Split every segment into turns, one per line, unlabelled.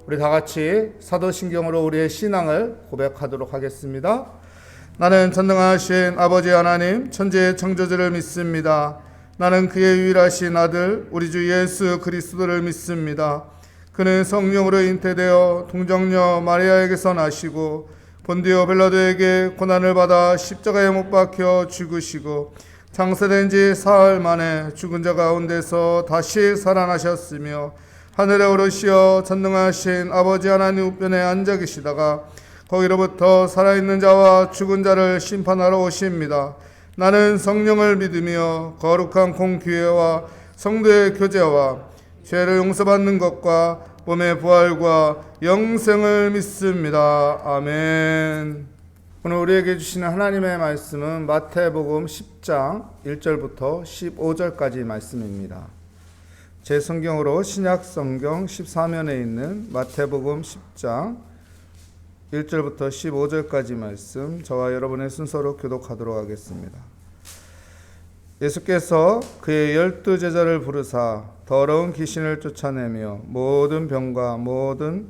우리 다 같이 사도신경으로 우리의 신앙을 고백하도록 하겠습니다. 나는 전능하신 아버지 하나님 천지의 창조주를 믿습니다. 나는 그의 유일하신 아들 우리 주 예수 그리스도를 믿습니다. 그는 성령으로 잉태되어 동정녀 마리아에게서 나시고 본디오 빌라도에게 고난을 받아 십자가에 못 박혀 죽으시고 장사된 지 사흘 만에 죽은 자 가운데서 다시 살아나셨으며 하늘에 오르시어 전능하신 아버지 하나님 우편에 앉아 계시다가 거기로부터 살아있는 자와 죽은 자를 심판하러 오십니다. 나는 성령을 믿으며 거룩한 공교회와 성도의 교제와 죄를 용서받는 것과 몸의 부활과 영생을 믿습니다. 아멘. 오늘 우리에게 주시는 하나님의 말씀은 마태복음 10장 1절부터 15절까지 말씀입니다. 제 성경으로 신약 성경 14면에 있는 마태복음 10장 1절부터 15절까지 말씀 저와 여러분의 순서로 교독하도록 하겠습니다. 예수께서 그의 12제자를 부르사 더러운 귀신을 쫓아내며 모든 병과 모든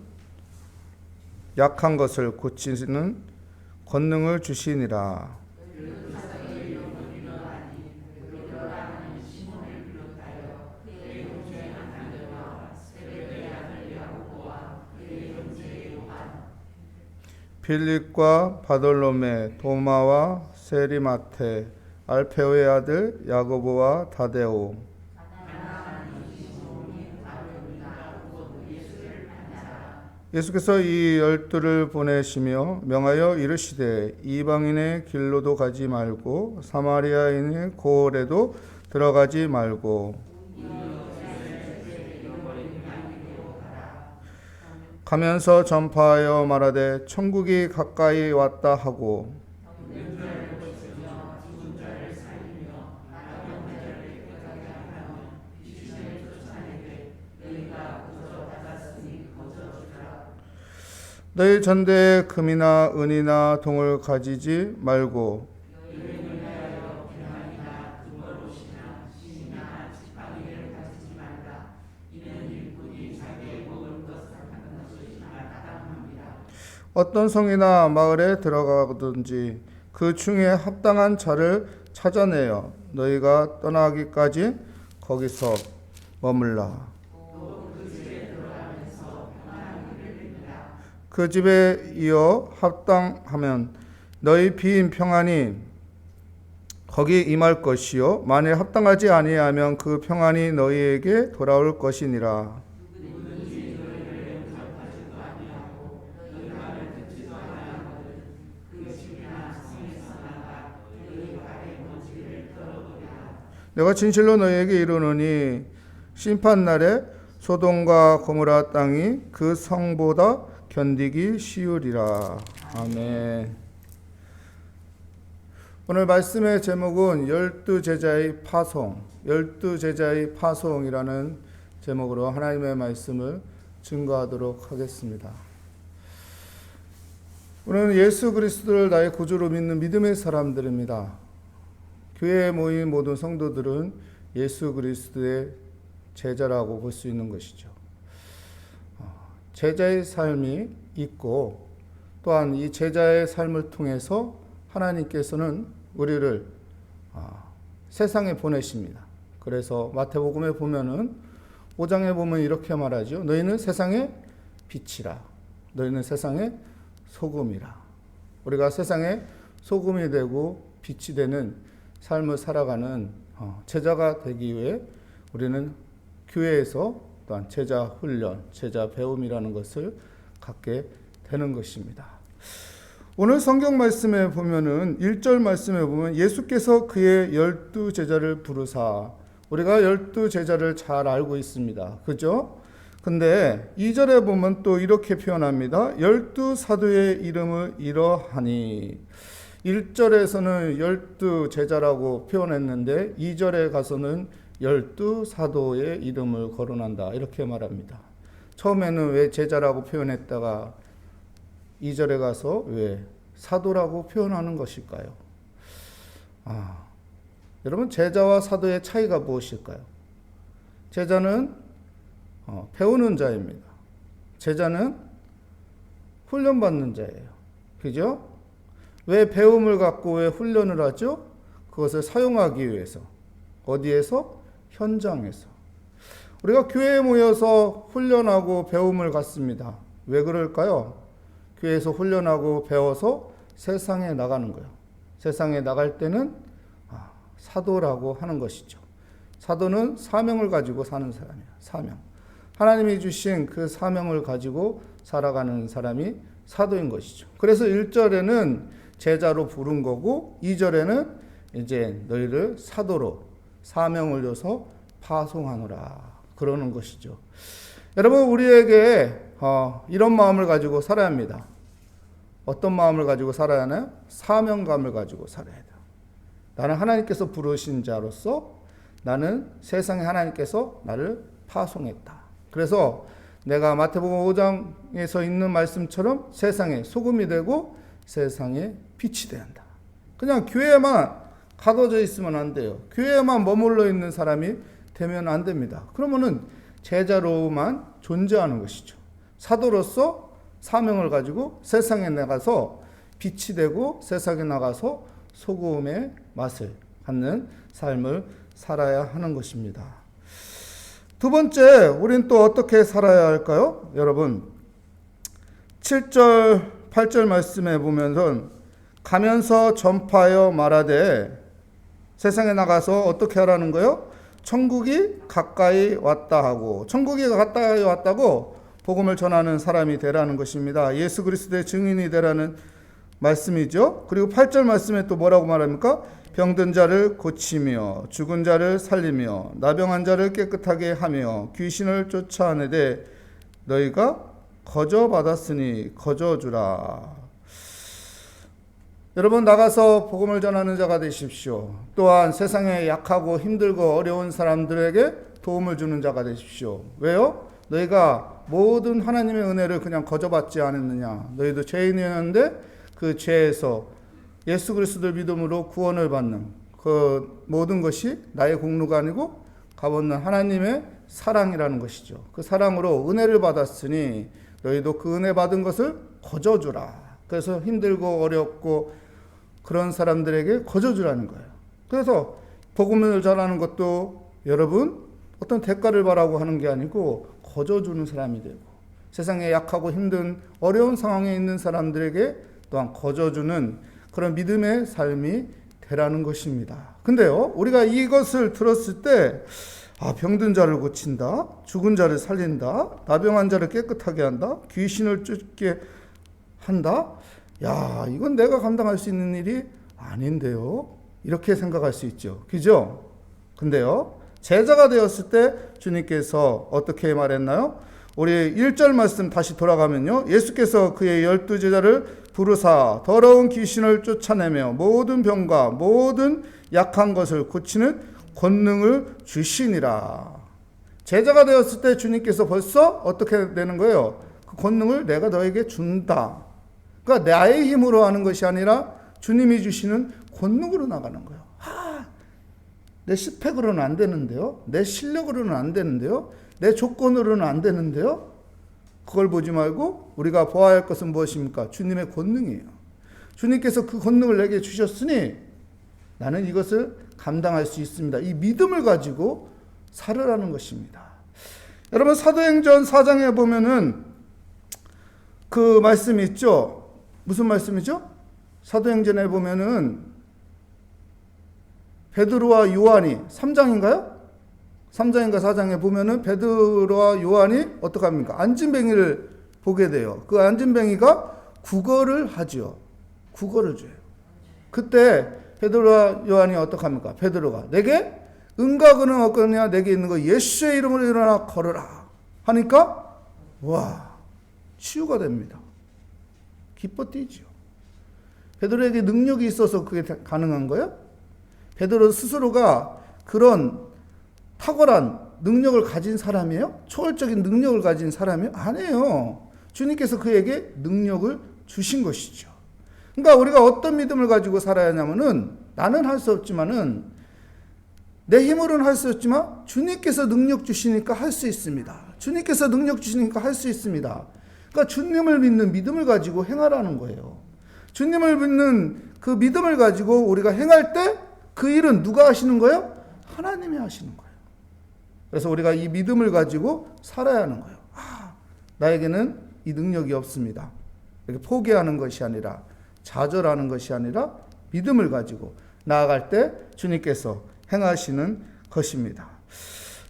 약한 것을 고치는 권능을 주시니라. 빌립과 바돌로메, 도마와 세리마테, 알페오의 아들 야고보와 다데오. 예수께서 이 12를 보내시며 명하여 이르시되 이방인의 길로도 가지 말고 사마리아인의 고을에도 들어가지 말고 가면서 전파하여 말하되 천국이 가까이 왔다 하고 너희 전대에 금이나 은이나 동을 가지지 말고 어떤 성이나 마을에 들어가든지 그 중에 합당한 자를 찾아내어 너희가 떠나기까지 거기서 머물라. 그 집에 이어 합당하면 너희 비인 평안이 거기 임할 것이요 만일 합당하지 아니하면 그 평안이 너희에게 돌아올 것이니라. 내가 진실로 너희에게 이르노니 심판날에 소돔과 고모라 땅이 그 성보다 견디기 쉬우리라. 아멘. 오늘 말씀의 제목은 12제자의 파송, 12제자의 파송이라는 제목으로 하나님의 말씀을 증거하도록 하겠습니다. 우리는 예수 그리스도를 나의 구주로 믿는 믿음의 사람들입니다. 교회에 모인 모든 성도들은 예수 그리스도의 제자라고 볼 수 있는 것이죠. 제자의 삶이 있고 또한 이 제자의 삶을 통해서 하나님께서는 우리를 세상에 보내십니다. 그래서 마태복음에 보면은 5장에 보면 이렇게 말하죠. 너희는 세상의 빛이라. 너희는 세상의 소금이라. 우리가 세상의 소금이 되고 빛이 되는 삶을 살아가는 제자가 되기 위해 우리는 교회에서 또한 제자 훈련, 제자 배움이라는 것을 갖게 되는 것입니다. 오늘 성경 말씀에 보면은 1절 말씀에 보면 예수께서 그의 12제자를 부르사, 우리가 12제자를 잘 알고 있습니다. 그죠? 근데 2절에 보면 또 이렇게 표현합니다. 12사도의 이름을 이러하니. 1절에서는 12제자라고 표현했는데 2절에 가서는 12사도의 이름을 거론한다 이렇게 말합니다. 처음에는 왜 제자라고 표현했다가 2절에 가서 왜 사도라고 표현하는 것일까요? 여러분 제자와 사도의 차이가 무엇일까요? 제자는 배우는 자입니다. 제자는 훈련받는 자예요. 그죠? 왜 배움을 갖고 왜 훈련을 하죠? 그것을 사용하기 위해서. 어디에서? 현장에서. 우리가 교회에 모여서 훈련하고 배움을 갖습니다. 왜 그럴까요? 교회에서 훈련하고 배워서 세상에 나가는 거예요. 세상에 나갈 때는 사도라고 하는 것이죠. 사도는 사명을 가지고 사는 사람이에요. 사명. 하나님이 주신 그 사명을 가지고 살아가는 사람이 사도인 것이죠. 그래서 1절에는 제자로 부른 거고 2절에는 이제 너희를 사도로 사명을 줘서 파송하노라 그러는 것이죠. 여러분 우리에게 이런 마음을 가지고 살아야 합니다. 어떤 마음을 가지고 살아야 하나요? 사명감을 가지고 살아야 돼요. 나는 하나님께서 부르신 자로서 나는 세상에 하나님께서 나를 파송했다. 그래서 내가 마태복음 5장에서 있는 말씀처럼 세상에 소금이 되고 세상에 빛이 되야 한다. 그냥 교회에만 가둬져 있으면 안 돼요. 교회에만 머물러 있는 사람이 되면 안 됩니다. 그러면은 제자로만 존재하는 것이죠. 사도로서 사명을 가지고 세상에 나가서 빛이 되고 세상에 나가서 소금의 맛을 갖는 삶을 살아야 하는 것입니다. 두 번째, 우린 또 어떻게 살아야 할까요? 여러분, 7절, 8절 말씀에 보면은 가면서 전파하여 말하되 세상에 나가서 어떻게 하라는 거요? 천국이 가까이 왔다 하고, 천국이 가까이 왔다고 복음을 전하는 사람이 되라는 것입니다. 예수 그리스도의 증인이 되라는 말씀이죠. 그리고 8절 말씀에 또 뭐라고 말합니까? 병든 자를 고치며 죽은 자를 살리며 나병한 자를 깨끗하게 하며 귀신을 쫓아내되 너희가 거저 받았으니 거저 주라. 여러분 나가서 복음을 전하는 자가 되십시오. 또한 세상에 약하고 힘들고 어려운 사람들에게 도움을 주는 자가 되십시오. 왜요? 너희가 모든 하나님의 은혜를 그냥 거저 받지 않았느냐. 너희도 죄인이었는데 그 죄에서 예수 그리스도를 믿음으로 구원을 받는 그 모든 것이 나의 공로가 아니고 값없는 하나님의 사랑이라는 것이죠. 그 사랑으로 은혜를 받았으니 너희도 그 은혜 받은 것을 거저 주라. 그래서 힘들고 어렵고 그런 사람들에게 거저 주라는 거예요. 그래서 복음을 전하는 것도 여러분 어떤 대가를 바라고 하는 게 아니고 거저 주는 사람이 되고 세상에 약하고 힘든 어려운 상황에 있는 사람들에게 또한 거저 주는 그런 믿음의 삶이 되라는 것입니다. 근데요, 우리가 이것을 들었을 때, 병든 자를 고친다, 죽은 자를 살린다, 나병한 자를 깨끗하게 한다, 귀신을 쫓게 한다. 야, 이건 내가 감당할 수 있는 일이 아닌데요. 이렇게 생각할 수 있죠. 그죠? 근데요, 제자가 되었을 때 주님께서 어떻게 말했나요? 우리 1절 말씀 다시 돌아가면요. 예수께서 그의 12제자를 부르사 더러운 귀신을 쫓아내며 모든 병과 모든 약한 것을 고치는 권능을 주시니라. 제자가 되었을 때 주님께서 벌써 어떻게 되는 거예요? 그 권능을 내가 너에게 준다. 그러니까 나의 힘으로 하는 것이 아니라 주님이 주시는 권능으로 나가는 거예요. 내 스펙으로는 안 되는데요. 내 실력으로는 안 되는데요. 내 조건으로는 안 되는데요. 그걸 보지 말고 우리가 보아야 할 것은 무엇입니까? 주님의 권능이에요. 주님께서 그 권능을 내게 주셨으니 나는 이것을 감당할 수 있습니다. 이 믿음을 가지고 살으라는 것입니다. 여러분 사도행전 4장에 보면은 그 말씀이 있죠. 무슨 말씀이죠? 사도행전에 보면은 베드로와 요한이 3장인가요? 3장인가 4장에 보면은 베드로와 요한이 어떡합니까? 안진뱅이를 보게 돼요. 그 안진뱅이가 구걸을 하지요. 구걸을 줘요. 그때 베드로와 요한이 어떡합니까? 베드로가 내게 은과 근은 없거냐 내게 있는 거 예수의 이름으로 일어나 걸으라 하니까 와 치유가 됩니다. 기뻐 뛰지요. 베드로에게 능력이 있어서 그게 가능한 거예요? 베드로 스스로가 그런 탁월한 능력을 가진 사람이에요? 초월적인 능력을 가진 사람이에요? 아니에요. 주님께서 그에게 능력을 주신 것이죠. 그러니까 우리가 어떤 믿음을 가지고 살아야 하냐면은 나는 할 수 없지만은 내 힘으로는 할 수 없지만 주님께서 능력 주시니까 할 수 있습니다. 주님께서 능력 주시니까 할 수 있습니다. 그러니까 주님을 믿는 믿음을 가지고 행하라는 거예요. 주님을 믿는 그 믿음을 가지고 우리가 행할 때 그 일은 누가 하시는 거예요? 하나님이 하시는 거예요. 그래서 우리가 이 믿음을 가지고 살아야 하는 거예요. 나에게는 이 능력이 없습니다. 이렇게 포기하는 것이 아니라, 좌절하는 것이 아니라 믿음을 가지고 나아갈 때 주님께서 행하시는 것입니다.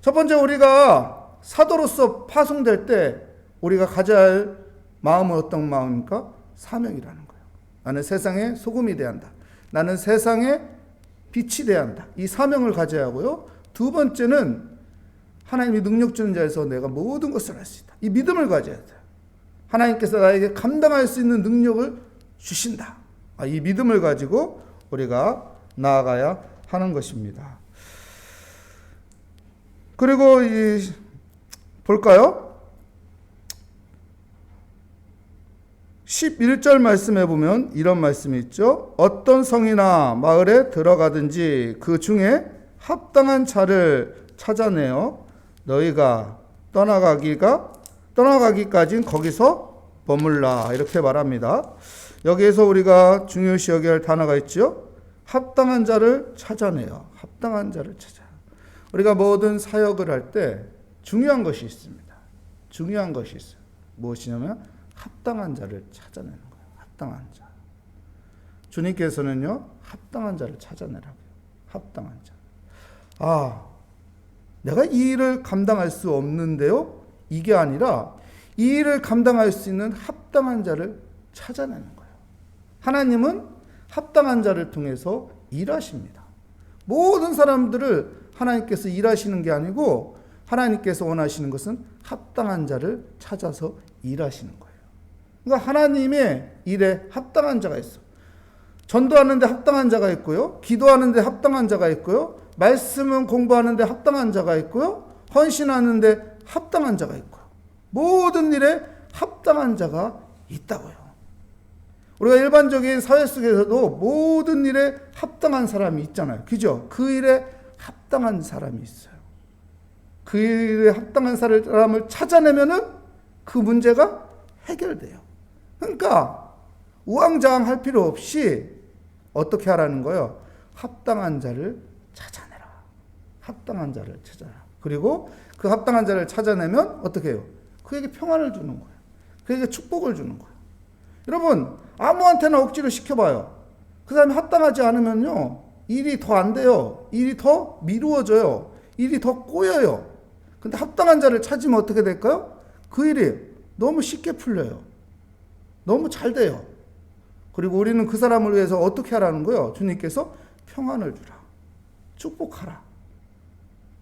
첫 번째, 우리가 사도로서 파송될 때 우리가 가져야 할 마음은 어떤 마음입니까? 사명이라는 거예요. 나는 세상의 소금이 되어야 한다. 나는 세상의 빛이 되어야 한다. 이 사명을 가져야 하고요. 두 번째는 하나님이 능력 주는 자에서 내가 모든 것을 할 수 있다. 이 믿음을 가져야 돼요. 하나님께서 나에게 감당할 수 있는 능력을 주신다. 이 믿음을 가지고 우리가 나아가야 하는 것입니다. 그리고 볼까요? 11절 말씀에 보면 이런 말씀이 있죠. 어떤 성이나 마을에 들어가든지 그 중에 합당한 자를 찾아내어 너희가 떠나가기까진 거기서 머물라. 이렇게 말합니다. 여기에서 우리가 중요시 여겨야 할 단어가 있죠. 합당한 자를 찾아내요. 합당한 자를 찾아. 우리가 모든 사역을 할 때 중요한 것이 있습니다. 중요한 것이 있어요. 무엇이냐면 합당한 자를 찾아내는 거예요. 합당한 자. 주님께서는요, 합당한 자를 찾아내라고요. 합당한 자. 내가 이 일을 감당할 수 없는데요? 이게 아니라 이 일을 감당할 수 있는 합당한 자를 찾아내는 거예요. 하나님은 합당한 자를 통해서 일하십니다. 모든 사람들을 하나님께서 일하시는 게 아니고 하나님께서 원하시는 것은 합당한 자를 찾아서 일하시는 거예요. 그러니까 하나님의 일에 합당한 자가 있어. 전도하는데 합당한 자가 있고요. 기도하는데 합당한 자가 있고요. 말씀은 공부하는데 합당한 자가 있고요. 헌신하는데 합당한 자가 있고요. 모든 일에 합당한 자가 있다고요. 우리가 일반적인 사회 속에서도 모든 일에 합당한 사람이 있잖아요. 그죠? 그 일에 합당한 사람이 있어요. 그 일에 합당한 사람을 찾아내면은 그 문제가 해결돼요. 그러니까 우왕좌왕할 필요 없이 어떻게 하라는 거예요? 합당한 자를 찾아내라. 합당한 자를 찾아라. 그리고 그 합당한 자를 찾아내면 어떻게 해요? 그에게 평안을 주는 거예요. 그에게 축복을 주는 거예요. 여러분, 아무한테나 억지로 시켜봐요. 그 사람이 합당하지 않으면요, 일이 더 안 돼요. 일이 더 미루어져요. 일이 더 꼬여요. 근데 합당한 자를 찾으면 어떻게 될까요? 그 일이 너무 쉽게 풀려요. 너무 잘 돼요. 그리고 우리는 그 사람을 위해서 어떻게 하라는 거예요? 주님께서 평안을 주라. 축복하라.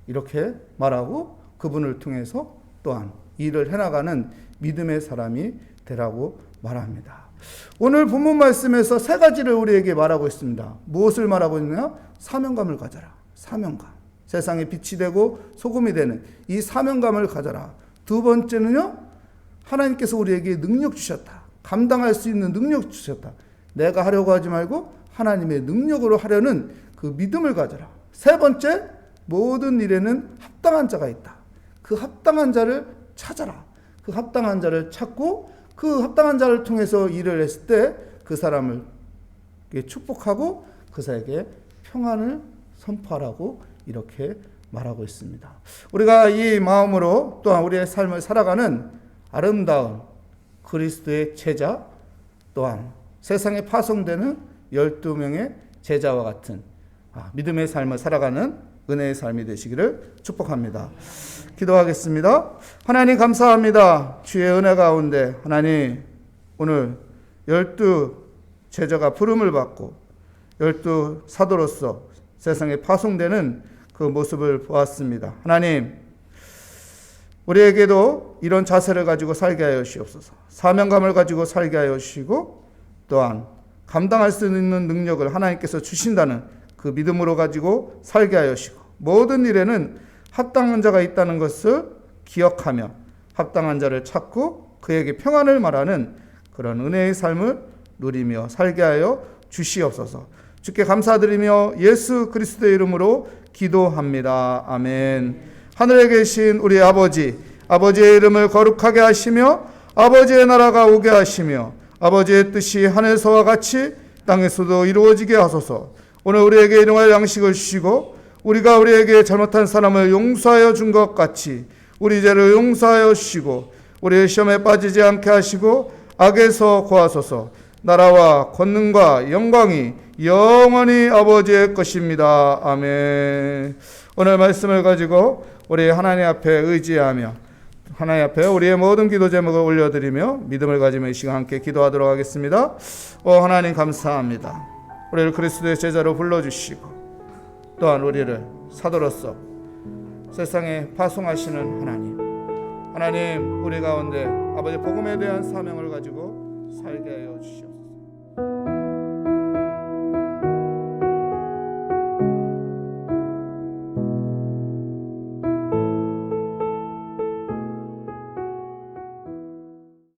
이렇게 말하고 그분을 통해서 또한 일을 해나가는 믿음의 사람이 되라고 말합니다. 오늘 본문 말씀에서 세 가지를 우리에게 말하고 있습니다. 무엇을 말하고 있느냐? 사명감을 가져라. 사명감. 세상에 빛이 되고 소금이 되는 이 사명감을 가져라. 두 번째는요, 하나님께서 우리에게 능력 주셨다. 감당할 수 있는 능력 주셨다. 내가 하려고 하지 말고 하나님의 능력으로 하려는 그 믿음을 가져라. 세 번째, 모든 일에는 합당한 자가 있다. 그 합당한 자를 찾아라. 그 합당한 자를 찾고 그 합당한 자를 통해서 일을 했을 때 그 사람을 축복하고 그 사에게 평안을 선포하라고 이렇게 말하고 있습니다. 우리가 이 마음으로 또한 우리의 삶을 살아가는 아름다운 그리스도의 제자, 또한 세상에 파송되는 12명의 제자와 같은 믿음의 삶을 살아가는 은혜의 삶이 되시기를 축복합니다. 기도하겠습니다. 하나님 감사합니다. 주의 은혜 가운데 하나님 오늘 12 제자가 부름을 받고 12 사도로서 세상에 파송되는 그 모습을 보았습니다. 하나님, 우리에게도 이런 자세를 가지고 살게 하여 주시옵소서. 사명감을 가지고 살게 하여 주시고 또한 감당할 수 있는 능력을 하나님께서 주신다는 그 믿음으로 가지고 살게 하여 주시고 모든 일에는 합당한 자가 있다는 것을 기억하며 합당한 자를 찾고 그에게 평안을 말하는 그런 은혜의 삶을 누리며 살게 하여 주시옵소서. 주께 감사드리며 예수 그리스도의 이름으로 기도합니다. 아멘. 하늘에 계신 우리 아버지 아버지의 이름을 거룩하게 하시며 아버지의 나라가 오게 하시며 아버지의 뜻이 하늘에서와 같이 땅에서도 이루어지게 하소서. 오늘 우리에게 일용할 양식을 주시고 우리가 우리에게 잘못한 사람을 용서하여 준 것 같이 우리 죄를 용서하여 주시고 우리의 시험에 빠지지 않게 하시고 악에서 구하소서. 나라와 권능과 영광이 영원히 아버지의 것입니다. 아멘. 오늘 말씀을 가지고 우리 하나님 앞에 의지하며 하나님 앞에 우리의 모든 기도 제목을 올려드리며 믿음을 가지며 이 시간 함께 기도하도록 하겠습니다. 하나님 감사합니다. 우리를 그리스도의 제자로 불러주시고 또한 우리를 사도로서 세상에 파송하시는 하나님 우리 가운데 아버지 복음에 대한 사명을 가지고 살게 하여